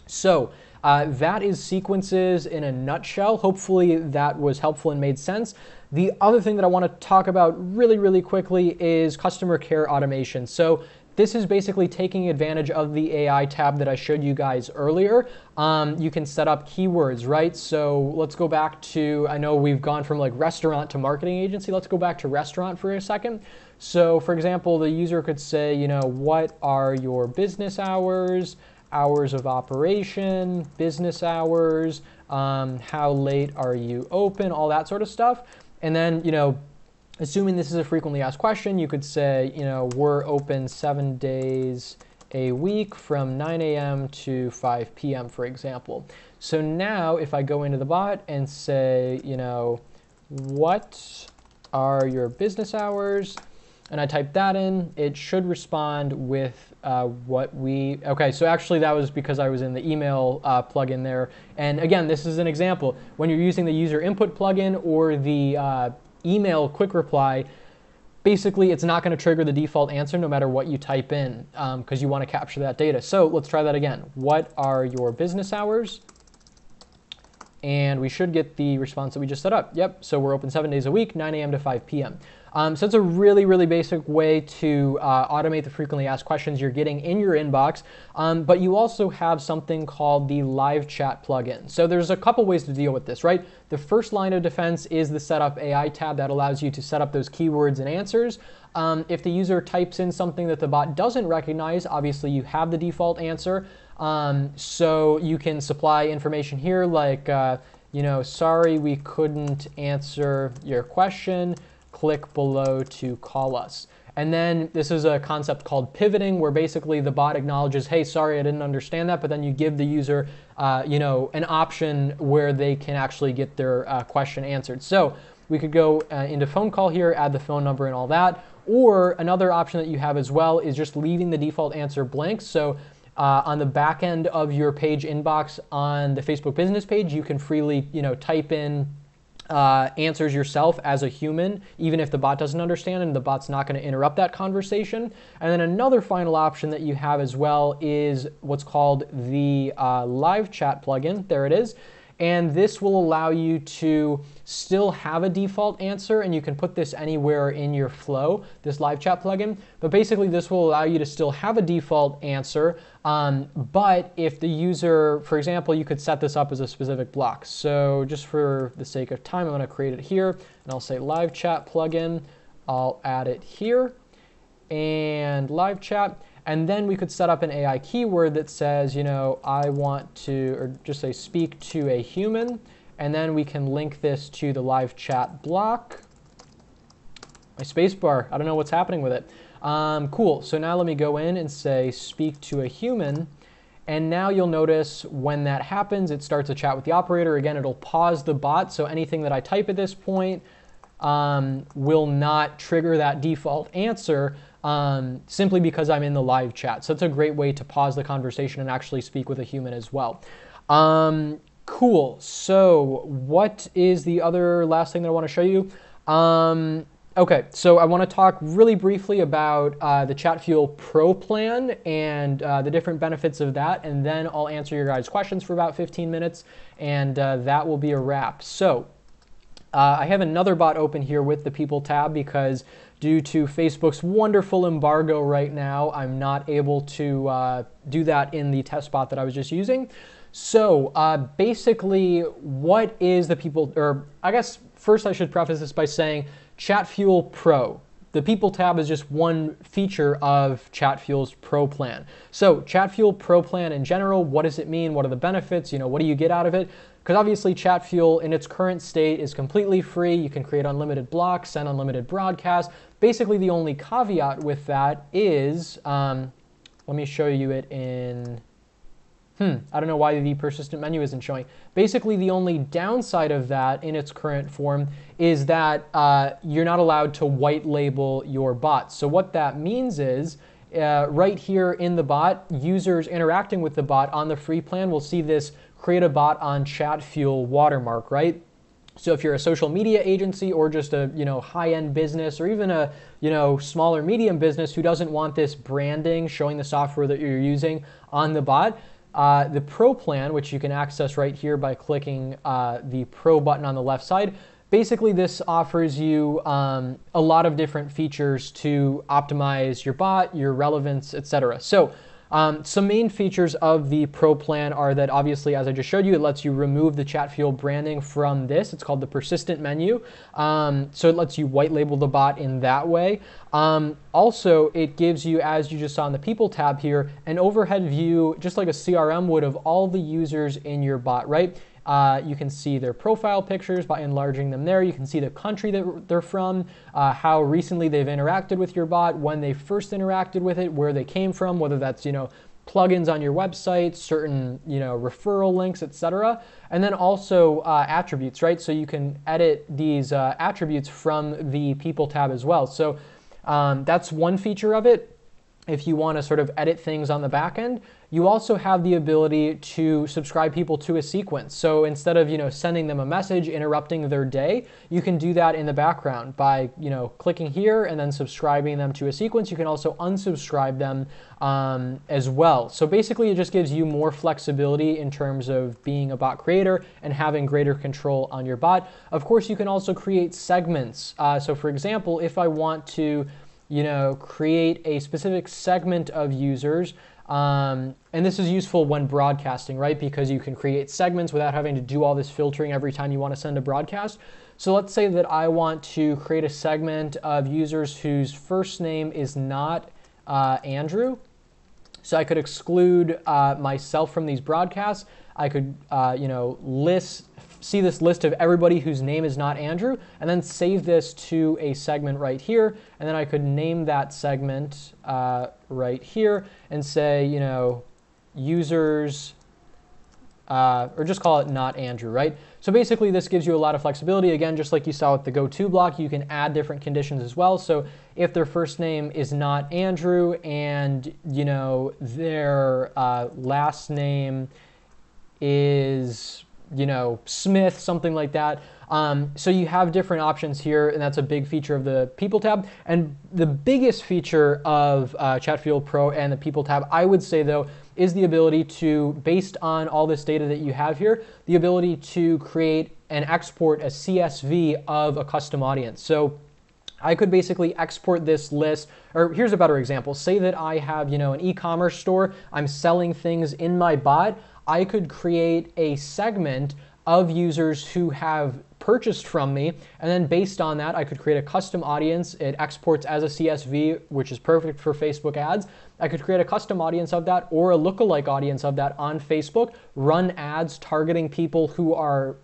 So that is sequences in a nutshell. Hopefully that was helpful and made sense. The other thing that I want to talk about really, really quickly is customer care automation. So this is basically taking advantage of the AI tab that I showed you guys earlier. You can set up keywords, right? So let's go back to, I know we've gone from like restaurant to marketing agency. Let's go back to restaurant for a second. So for example, the user could say, what are your business hours, hours of operation, business hours, how late are you open, all that sort of stuff. And then, assuming this is a frequently asked question, you could say, we're open 7 days a week from 9 a.m. to 5 p.m., for example. So now if I go into the bot and say, what are your business hours? And I type that in, it should respond with okay, so actually that was because I was in the email plugin there. And again, this is an example. When you're using the user input plugin or the email quick reply, basically it's not going to trigger the default answer no matter what you type in because you want to capture that data. So let's try that again. What are your business hours? And we should get the response that we just set up. Yep, so we're open 7 days a week, 9 a.m. to 5 p.m. So it's a really, really basic way to automate the frequently asked questions you're getting in your inbox. But you also have something called the live chat plugin. So there's a couple ways to deal with this, right? The first line of defense is the Setup AI tab that allows you to set up those keywords and answers. If the user types in something that the bot doesn't recognize, obviously you have the default answer. So you can supply information here like, sorry, we couldn't answer your question. Click below to call us. And then this is a concept called pivoting, where basically the bot acknowledges, hey, sorry, I didn't understand that, but then you give the user, an option where they can actually get their question answered. So we could go into phone call here, add the phone number and all that. Or another option that you have as well is just leaving the default answer blank. So on the back end of your page inbox on the Facebook business page, you can freely, type in answers yourself as a human, even if the bot doesn't understand and the bot's not going to interrupt that conversation. And then another final option that you have as well is what's called the live chat plugin. There it is. And this will allow you to still have a default answer, and you can put this anywhere in your flow, this live chat plugin. But basically this will allow you to still have a default answer, but if the user, for example, you could set this up as a specific block. So just for the sake of time, I'm going to create it here, and I'll say live chat plugin. I'll add it here, and live chat. And then we could set up an AI keyword that says, I want to, or just say speak to a human. And then we can link this to the live chat block. My space bar, I don't know what's happening with it. Cool. So now let me go in and say speak to a human. And now you'll notice when that happens, it starts a chat with the operator. Again, it'll pause the bot. So anything that I type at this point will not trigger that default answer simply because I'm in the live chat. So it's a great way to pause the conversation and actually speak with a human as well. Cool. So what is the other last thing that I want to show you? Okay, so I want to talk really briefly about the Chatfuel Pro plan and the different benefits of that, and then I'll answer your guys' questions for about 15 minutes, and that will be a wrap. So I have another bot open here with the People tab because due to Facebook's wonderful embargo right now, I'm not able to do that in the test bot that I was just using. So basically, what is the People, or I guess first I should preface this by saying Chatfuel Pro. The People tab is just one feature of Chatfuel's Pro plan. So Chatfuel Pro plan in general, what does it mean? What are the benefits? What do you get out of it? Because obviously Chatfuel in its current state is completely free. You can create unlimited blocks, send unlimited broadcasts. Basically the only caveat with that is, let me show you it in, I don't know why the persistent menu isn't showing. Basically, the only downside of that in its current form is that you're not allowed to white label your bot. So what that means is, right here in the bot, users interacting with the bot on the free plan will see this create a bot on Chatfuel watermark, right? So if you're a social media agency or just a high-end business or even a smaller medium business who doesn't want this branding showing the software that you're using on the bot, the Pro plan, which you can access right here by clicking the Pro button on the left side, basically this offers you a lot of different features to optimize your bot, your relevance, etc. So some main features of the Pro plan are that obviously, as I just showed you, it lets you remove the Chatfuel branding from this. It's called the persistent menu. So it lets you white label the bot in that way. Also, it gives you, as you just saw in the People tab here, an overhead view, just like a CRM would, of all the users in your bot, right? You can see their profile pictures by enlarging them there. You can see the country that they're from, how recently they've interacted with your bot, when they first interacted with it, where they came from, whether that's, plugins on your website, certain, referral links, etc. And then also attributes, right? So you can edit these attributes from the People tab as well. So that's one feature of it. If you want to sort of edit things on the back end, you also have the ability to subscribe people to a sequence. So instead of sending them a message interrupting their day, you can do that in the background by clicking here and then subscribing them to a sequence. You can also unsubscribe them as well. So basically, it just gives you more flexibility in terms of being a bot creator and having greater control on your bot. Of course, you can also create segments. So for example, if I want to create a specific segment of users. And this is useful when broadcasting, right? Because you can create segments without having to do all this filtering every time you want to send a broadcast. So let's say that I want to create a segment of users whose first name is not Andrew. So I could exclude myself from these broadcasts. I could, see this list of everybody whose name is not Andrew, and then save this to a segment right here. And then I could name that segment right here and say, users, or just call it not Andrew, right? So basically, this gives you a lot of flexibility. Again, just like you saw with the go-to block, you can add different conditions as well. So if their first name is not Andrew and, their last name is, Smith, something like that. So you have different options here, and that's a big feature of the People tab. And the biggest feature of Chatfuel Pro and the People tab, I would say though, is the ability to, based on all this data that you have here, the ability to create and export a CSV of a custom audience. So I could basically export this list, or here's a better example. Say that I have, an e-commerce store, I'm selling things in my bot. I could create a segment of users who have purchased from me, and then based on that, I could create a custom audience. It exports as a CSV, which is perfect for Facebook ads. I could create a custom audience of that or a lookalike audience of that on Facebook, run ads targeting people who are,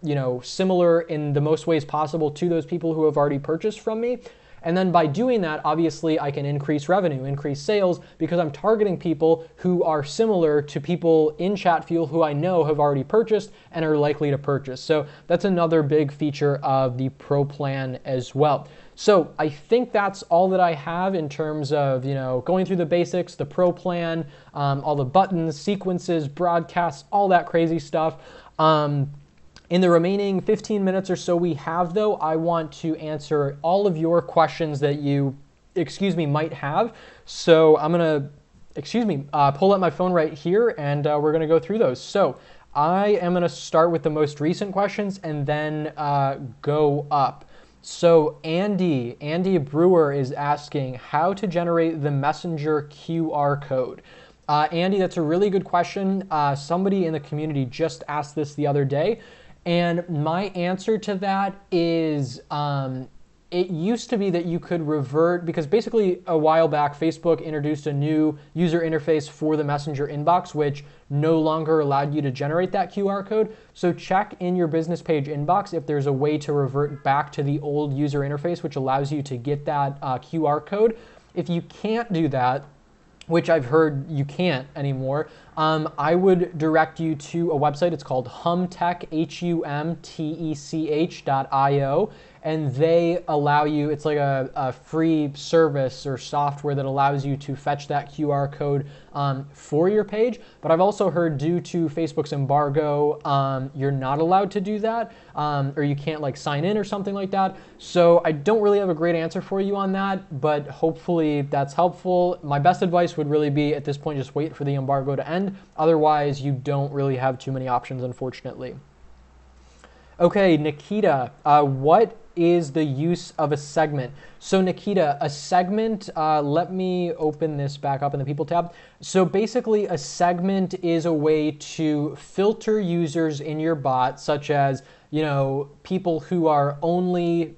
similar in the most ways possible to those people who have already purchased from me. And then by doing that, obviously I can increase revenue, increase sales, because I'm targeting people who are similar to people in Chatfuel who I know have already purchased and are likely to purchase. So that's another big feature of the Pro plan as well. So I think that's all that I have in terms of, going through the basics, the Pro plan, all the buttons, sequences, broadcasts, all that crazy stuff. In the remaining 15 minutes or so we have, though, I want to answer all of your questions that you, might have. So I'm going to, pull up my phone right here, and we're going to go through those. So I am going to start with the most recent questions and then go up. So Andy Brewer is asking how to generate the Messenger QR code. Andy, that's a really good question. Somebody in the community just asked this the other day, and my answer to that is it used to be that you could revert, because basically a while back Facebook introduced a new user interface for the Messenger inbox, which no longer allowed you to generate that QR code. So check in your business page inbox if there's a way to revert back to the old user interface, which allows you to get that QR code. If you can't do that, which I've heard you can't anymore, I would direct you to a website. It's called humtech, humtech.io. And they allow you, it's like a free service or software that allows you to fetch that QR code for your page. But I've also heard due to Facebook's embargo, you're not allowed to do that, or you can't like sign in or something like that. So I don't really have a great answer for you on that, but hopefully that's helpful. My best advice would really be at this point, just wait for the embargo to end. Otherwise, you don't really have too many options, unfortunately. Okay, Nikita, what is the use of a segment? So Nikita, a segment, let me open this back up in the People tab. So basically a segment is a way to filter users in your bot, such as, people who are only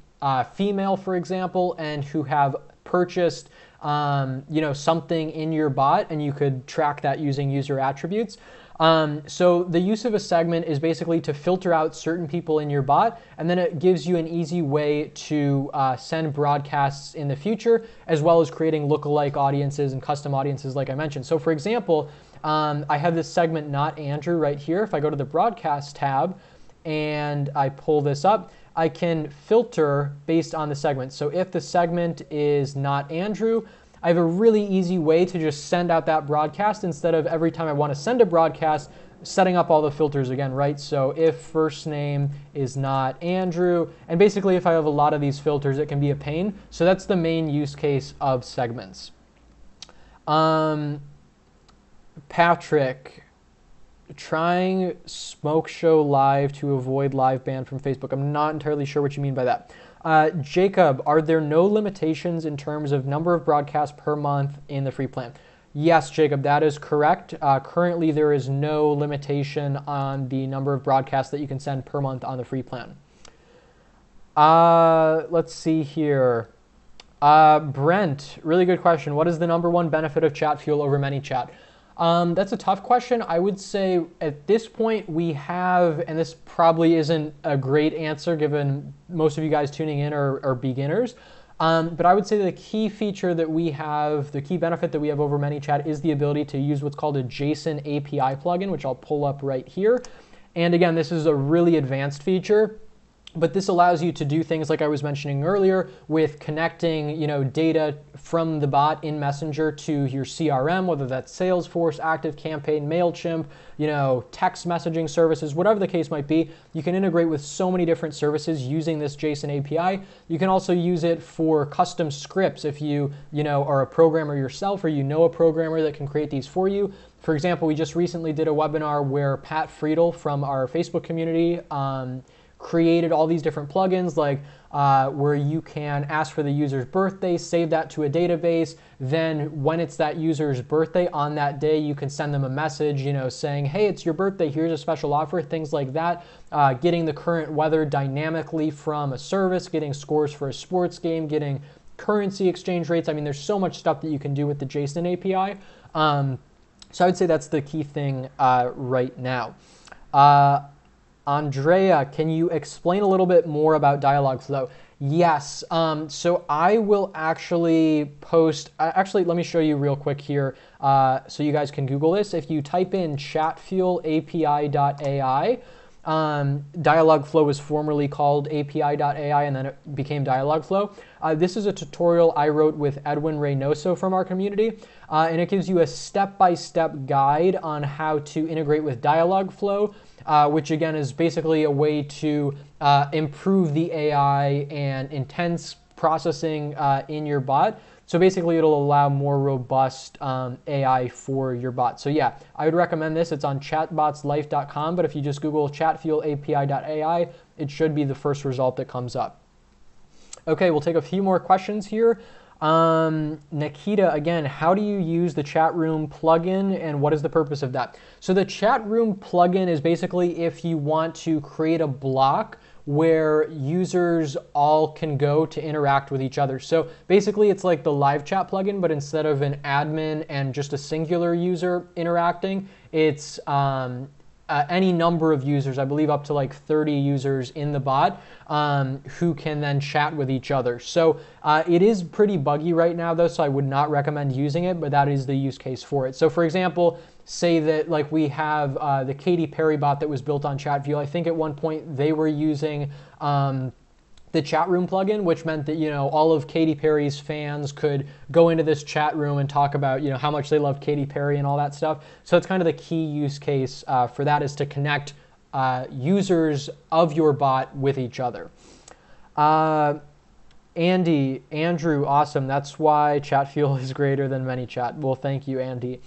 female, for example, and who have purchased, something in your bot, and you could track that using user attributes. So the use of a segment is basically to filter out certain people in your bot, and then it gives you an easy way to send broadcasts in the future, as well as creating lookalike audiences and custom audiences like I mentioned. So for example, I have this segment Not Andrew right here. If I go to the broadcast tab and I pull this up, I can filter based on the segment. So if the segment is Not Andrew, I have a really easy way to just send out that broadcast instead of every time I want to send a broadcast, setting up all the filters again, right? So if first name is Not Andrew, and basically if I have a lot of these filters, it can be a pain. So that's the main use case of segments. Patrick, trying Smoke Show Live to avoid live ban from Facebook. I'm not entirely sure what you mean by that. Jacob, are there no limitations in terms of number of broadcasts per month in the free plan? Yes, Jacob, that is correct. Currently, there is no limitation on the number of broadcasts that you can send per month on the free plan. Let's see here. Brent, really good question. What is the #1 benefit of Chatfuel over ManyChat? That's a tough question. I would say at this point we have, and this probably isn't a great answer given most of you guys tuning in are beginners, but I would say the key feature that we have, the key benefit that we have over ManyChat is the ability to use what's called a JSON API plugin, which I'll pull up right here. And again, this is a really advanced feature. But this allows you to do things like I was mentioning earlier with connecting, data from the bot in Messenger to your CRM, whether that's Salesforce, ActiveCampaign, MailChimp, text messaging services, whatever the case might be. You can integrate with so many different services using this JSON API. You can also use it for custom scripts if you, are a programmer yourself or a programmer that can create these for you. For example, we just recently did a webinar where Pat Friedel from our Facebook community created all these different plugins, like where you can ask for the user's birthday, save that to a database. Then when it's that user's birthday on that day, you can send them a message, saying, hey, it's your birthday, here's a special offer, things like that. Getting the current weather dynamically from a service, getting scores for a sports game, getting currency exchange rates. I mean, there's so much stuff that you can do with the JSON API. So I would say that's the key thing right now. Andrea, can you explain a little bit more about Dialogflow? Yes, so I will actually post, actually let me show you real quick here so you guys can Google this. If you type in chatfuelapi.ai, Dialogflow was formerly called API.ai and then it became Dialogflow. This is a tutorial I wrote with Edwin Reynoso from our community, and it gives you a step-by-step guide on how to integrate with Dialogflow, which again is basically a way to improve the AI and intense processing in your bot. So basically it'll allow more robust AI for your bot. So yeah, I would recommend this. It's on chatbotslife.com, but if you just Google chatfuelapi.ai, it should be the first result that comes up. Okay, we'll take a few more questions here. Nikita, again, how do you use the chat room plugin and what is the purpose of that? So the chat room plugin is basically if you want to create a block where users all can go to interact with each other. So basically it's like the live chat plugin, but instead of an admin and just a singular user interacting, it's any number of users, I believe up to like 30 users in the bot who can then chat with each other. So it is pretty buggy right now though, so I would not recommend using it, but that is the use case for it. So for example, say that like we have the Katy Perry bot that was built on Chatfuel. I think at one point they were using the chat room plugin, which meant that, you know, all of Katy Perry's fans could go into this chat room and talk about, you know, how much they love Katy Perry and all that stuff. So it's kind of the key use case for that is to connect users of your bot with each other. Andrew, awesome. That's why Chatfuel is greater than ManyChat. Well, thank you, Andy.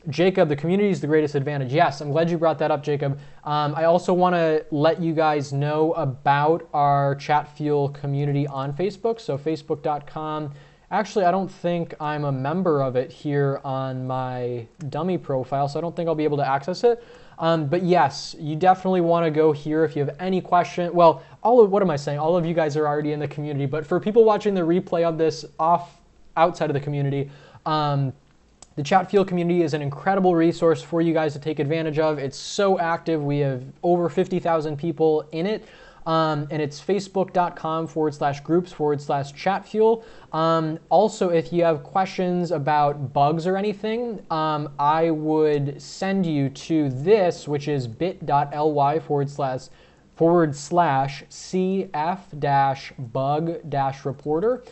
Jacob, the community is the greatest advantage. Yes, I'm glad you brought that up, Jacob. I also want to let you guys know about our Chatfuel community on Facebook. So facebook.com. Actually, I don't think I'm a member of it here on my dummy profile, so I don't think I'll be able to access it. But yes, you definitely want to go here if you have any question. Well, what am I saying? All of you guys are already in the community, but for people watching the replay of this outside of the community, the Chatfuel community is an incredible resource for you guys to take advantage of. It's so active. We have over 50,000 people in it. And it's facebook.com/groups/Chatfuel. Also, if you have questions about bugs or anything, I would send you to this, which is bit.ly/CF-bug-reporter.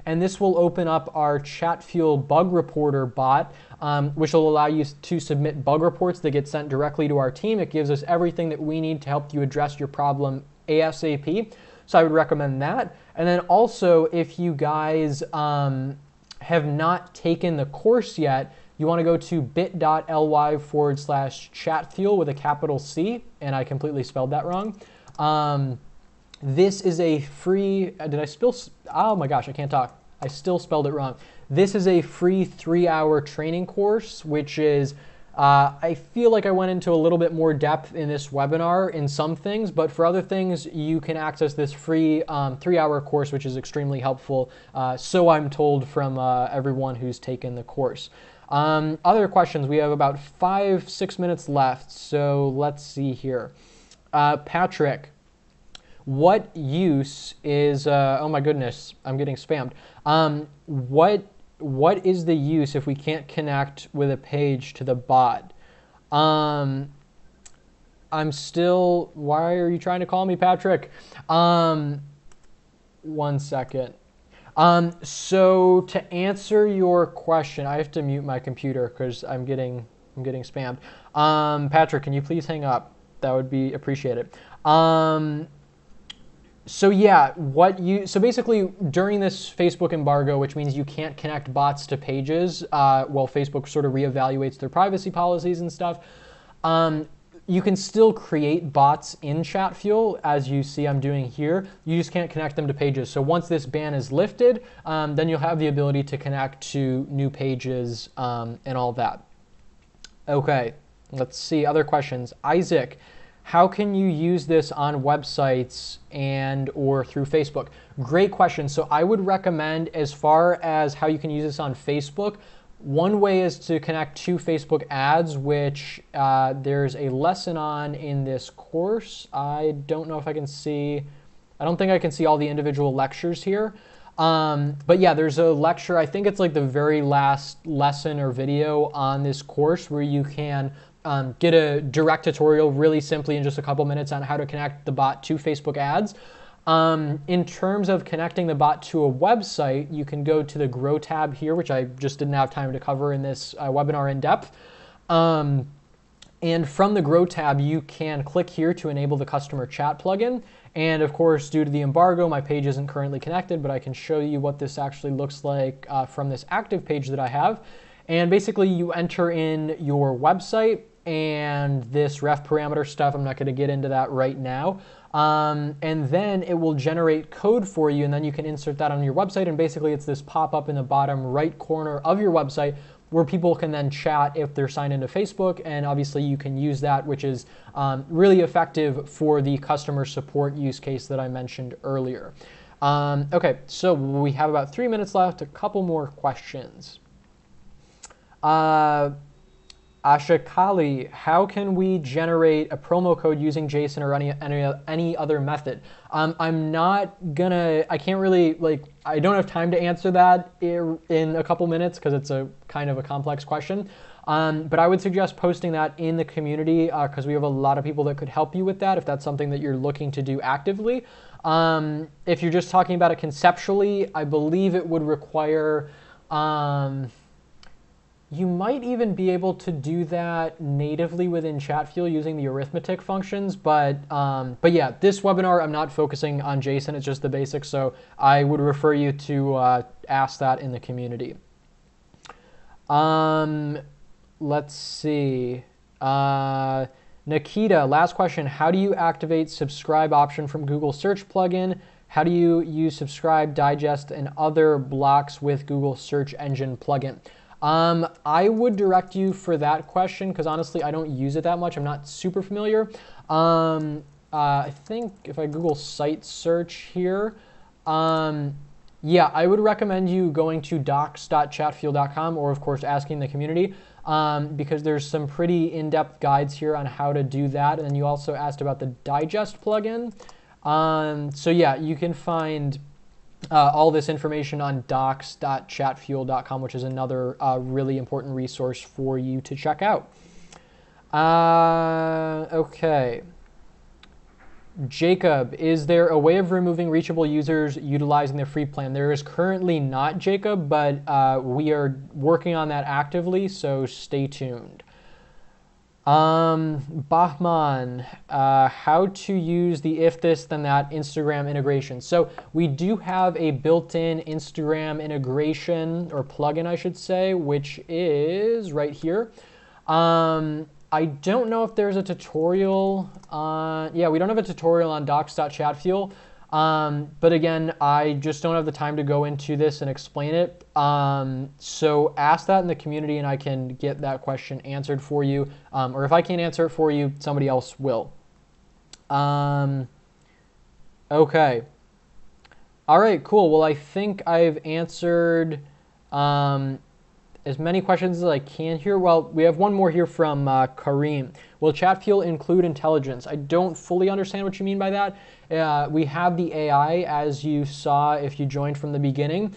And this will open up our Chatfuel bug reporter bot, which will allow you to submit bug reports that get sent directly to our team. It gives us everything that we need to help you address your problem ASAP. So I would recommend that. And then also, if you guys have not taken the course yet, you want to go to bit.ly/Chatfuel with a capital C, and I completely spelled that wrong. This is a free, oh my gosh, I can't talk. I still spelled it wrong. This is a free 3-hour training course, which is, I feel like I went into a little bit more depth in this webinar in some things, but for other things, you can access this free 3-hour course, which is extremely helpful. So I'm told from everyone who's taken the course. Other questions, we have about 5-6 minutes left, so let's see here. Patrick. What use is, oh my goodness, I'm getting spammed. What is the use if we can't connect with a page to the bot? I'm still, why are you trying to call me, Patrick? 1 second. So to answer your question, I have to mute my computer because I'm getting spammed. Patrick, can you please hang up? That would be appreciated. So yeah, so basically during this Facebook embargo, which means you can't connect bots to pages, while Facebook sort of reevaluates their privacy policies and stuff, you can still create bots in Chatfuel, as you see I'm doing here. You just can't connect them to pages. So once this ban is lifted, then you'll have the ability to connect to new pages and all that. Okay, let's see, other questions. Isaac. How can you use this on websites and or through Facebook? Great question. So I would recommend, as far as how you can use this on Facebook, One way is to connect to Facebook ads, which there's a lesson on in this course. I don't know if I can see, I don't think I can see all the individual lectures here. But yeah, there's a lecture, I think it's like the very last lesson or video on this course where you can get a direct tutorial really simply in just a couple minutes on how to connect the bot to Facebook ads. In terms of connecting the bot to a website, you can go to the Grow tab here, which I just didn't have time to cover in this webinar in depth. And from the Grow tab, you can click here to enable the customer chat plugin. And of course, due to the embargo, my page isn't currently connected, but I can show you what this actually looks like from this active page that I have. And basically, you enter in your website and this ref parameter stuff. I'm not going to get into that right now. And then it will generate code for you, and then you can insert that on your website. And basically, it's this pop-up in the bottom right corner of your website where people can then chat if they're signed into Facebook. And obviously, you can use that, which is really effective for the customer support use case that I mentioned earlier. Okay, so we have about 3 minutes left. A couple more questions. Ashakali, how can we generate a promo code using JSON or any other method? I'm not gonna, I can't really, like, I don't have time to answer that in a couple minutes because it's a kind of a complex question. But I would suggest posting that in the community because we have a lot of people that could help you with that if that's something that you're looking to do actively. If you're just talking about it conceptually, I believe it would require, you might even be able to do that natively within Chatfuel using the arithmetic functions, but yeah, this webinar I'm not focusing on JSON, it's just the basics, so I would refer you to ask that in the community. Let's see. Nikita, last question. How do you activate subscribe option from Google Search plugin? How do you use subscribe, digest, and other blocks with Google Search Engine plugin? I would direct you for that question because honestly, I don't use it that much. I'm not super familiar. I think if I Google site search here, yeah, I would recommend you going to docs.chatfuel.com or of course asking the community because there's some pretty in-depth guides here on how to do that. And then you also asked about the digest plugin. So yeah, you can find all this information on docs.chatfuel.com, which is another really important resource for you to check out. Okay. Jacob, is there a way of removing reachable users utilizing the free plan? There is currently not, Jacob, but we are working on that actively, so stay tuned. Bahman, how to use the if this then that Instagram integration. So we do have a built-in Instagram integration or plugin, I should say, which is right here. I don't know if there's a tutorial on, yeah, we don't have a tutorial on docs.chatfuel. But again, I just don't have the time to go into this and explain it. So ask that in the community and I can get that question answered for you. Or if I can't answer it for you, somebody else will. Okay. All right, cool. Well, I think I've answered as many questions as I can here. Well, we have one more here from Kareem. Will Chatfuel include intelligence? I don't fully understand what you mean by that. We have the AI, as you saw if you joined from the beginning.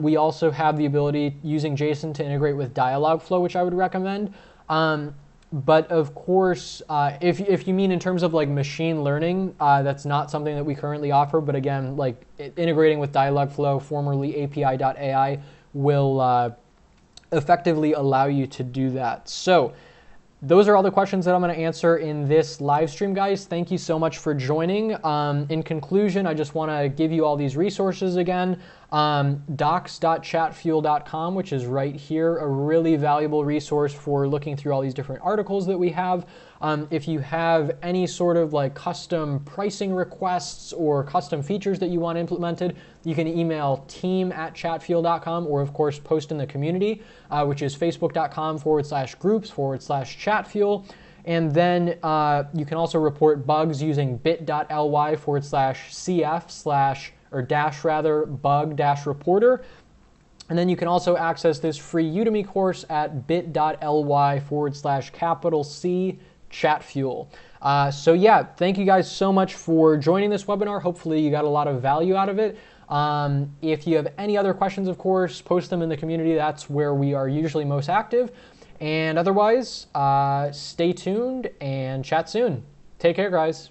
We also have the ability using JSON to integrate with Dialogflow, which I would recommend. But of course, if you mean in terms of like machine learning, that's not something that we currently offer. But again, like integrating with Dialogflow, formerly API.ai, will effectively allow you to do that. So those are all the questions that I'm going to answer in this live stream, guys. Thank you so much for joining. In conclusion, I just want to give you all these resources again. Docs.chatfuel.com, which is right here, a really valuable resource for looking through all these different articles that we have. If you have any sort of like custom pricing requests or custom features that you want implemented, you can email team@chatfuel.com or of course post in the community, which is facebook.com/groups/chatfuel. And then you can also report bugs using bit.ly/cf/ or dash rather bug-reporter. And then you can also access this free Udemy course at bit.ly/C Chatfuel. So yeah, thank you guys so much for joining this webinar. Hopefully you got a lot of value out of it. If you have any other questions, of course, post them in the community. That's where we are usually most active. And otherwise, stay tuned and chat soon. Take care, guys.